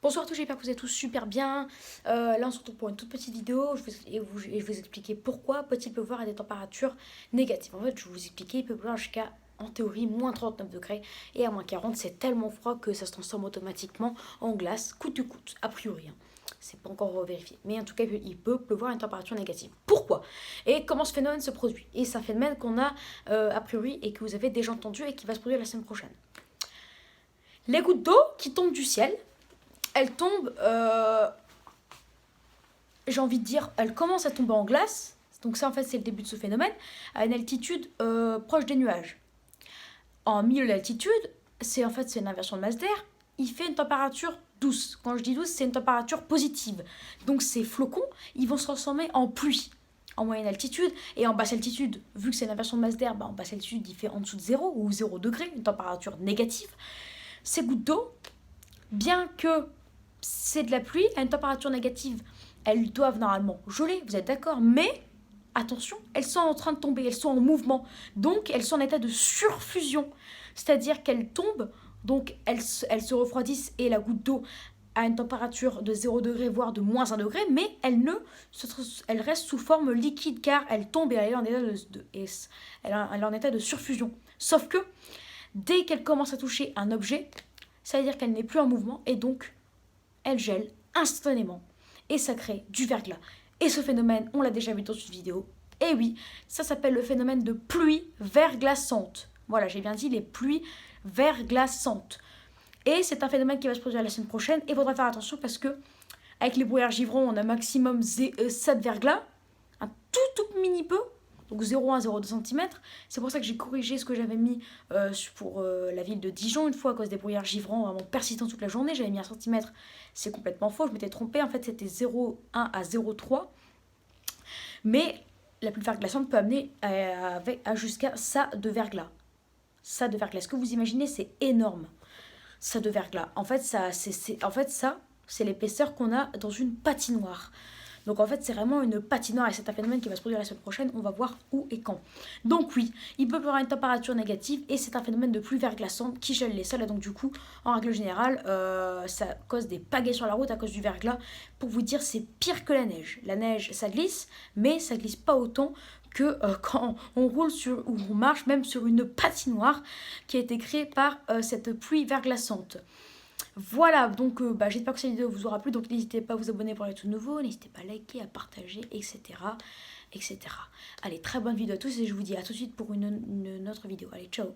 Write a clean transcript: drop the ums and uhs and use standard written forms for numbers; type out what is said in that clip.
Bonsoir à tous, j'espère que vous êtes tous super bien. Là on se retrouve pour une toute petite vidéo et je vais vous expliquer pourquoi peut-il pleuvoir à des températures négatives. En fait, je vais vous expliquer, il peut pleuvoir jusqu'à en théorie moins 39 degrés et à moins 40 c'est tellement froid que ça se transforme automatiquement en glace, coûte que coûte, a priori. C'est pas encore vérifié, mais en tout cas il peut pleuvoir à une température négative. Pourquoi? Et comment ce phénomène se produit? Et c'est un phénomène qu'on a a priori et que vous avez déjà entendu et qui va se produire la semaine prochaine. Les gouttes d'eau qui tombent du ciel, elles tombent, j'ai envie de dire, elles commencent à tomber en glace. Donc ça, en fait, c'est le début de ce phénomène, à une altitude proche des nuages. En milieu d'altitude, c'est une inversion de masse d'air. Il fait une température douce. Quand je dis douce, c'est une température positive. Donc ces flocons, ils vont se transformer en pluie en moyenne altitude. Et en basse altitude, vu que c'est une inversion de masse d'air, en basse altitude, il fait en dessous de 0 ou 0 degré, une température négative. Ces gouttes d'eau, bien que c'est de la pluie, à une température négative, elles doivent normalement geler, vous êtes d'accord? Mais, attention, elles sont en train de tomber, elles sont en mouvement. Donc, elles sont en état de surfusion. C'est-à-dire qu'elles tombent, donc elles se refroidissent et la goutte d'eau à une température de 0 degré, voire de moins 1 degré, mais elle reste sous forme liquide car elle tombe et elle est en état de surfusion. Sauf que, dès qu'elle commence à toucher un objet, ça veut dire qu'elle n'est plus en mouvement et donc elle gèle instantanément et ça crée du verglas. Et ce phénomène, on l'a déjà vu dans une vidéo. Et oui, ça s'appelle le phénomène de pluie verglaçante. Voilà, j'ai bien dit les pluies verglaçantes. Et c'est un phénomène qui va se produire la semaine prochaine. Et il faudra faire attention parce que avec les brouillards givrons, on a maximum 7 verglas, un tout mini peu, donc 0,1 0,2 cm. C'est pour ça que j'ai corrigé ce que j'avais mis pour la ville de Dijon une fois à cause des brouillards givrants vraiment persistants toute la journée. J'avais mis 1 cm, c'est complètement faux, je m'étais trompée, en fait c'était 0,1 à 0,3. Mais la pluie verglaçante peut amener à jusqu'à ça de verglas. Ça de verglas, ce que vous imaginez, c'est énorme. Ça de verglas. En fait, ça, c'est l'épaisseur qu'on a dans une patinoire. Donc en fait, c'est vraiment une patinoire et c'est un phénomène qui va se produire la semaine prochaine. On va voir où et quand. Donc oui, il peut y avoir une température négative et c'est un phénomène de pluie verglaçante qui gèle les sols. Et donc du coup, en règle générale, ça cause des pagaies sur la route à cause du verglas. Pour vous dire, c'est pire que la neige. La neige, ça glisse, mais ça glisse pas autant que quand on roule ou on marche même sur une patinoire qui a été créée par cette pluie verglaçante. Voilà, donc j'espère que cette vidéo vous aura plu, donc n'hésitez pas à vous abonner pour les tout nouveaux, n'hésitez pas à liker, à partager, etc. etc. Allez, très bonne vidéo à tous et je vous dis à tout de suite pour une autre vidéo. Allez, ciao!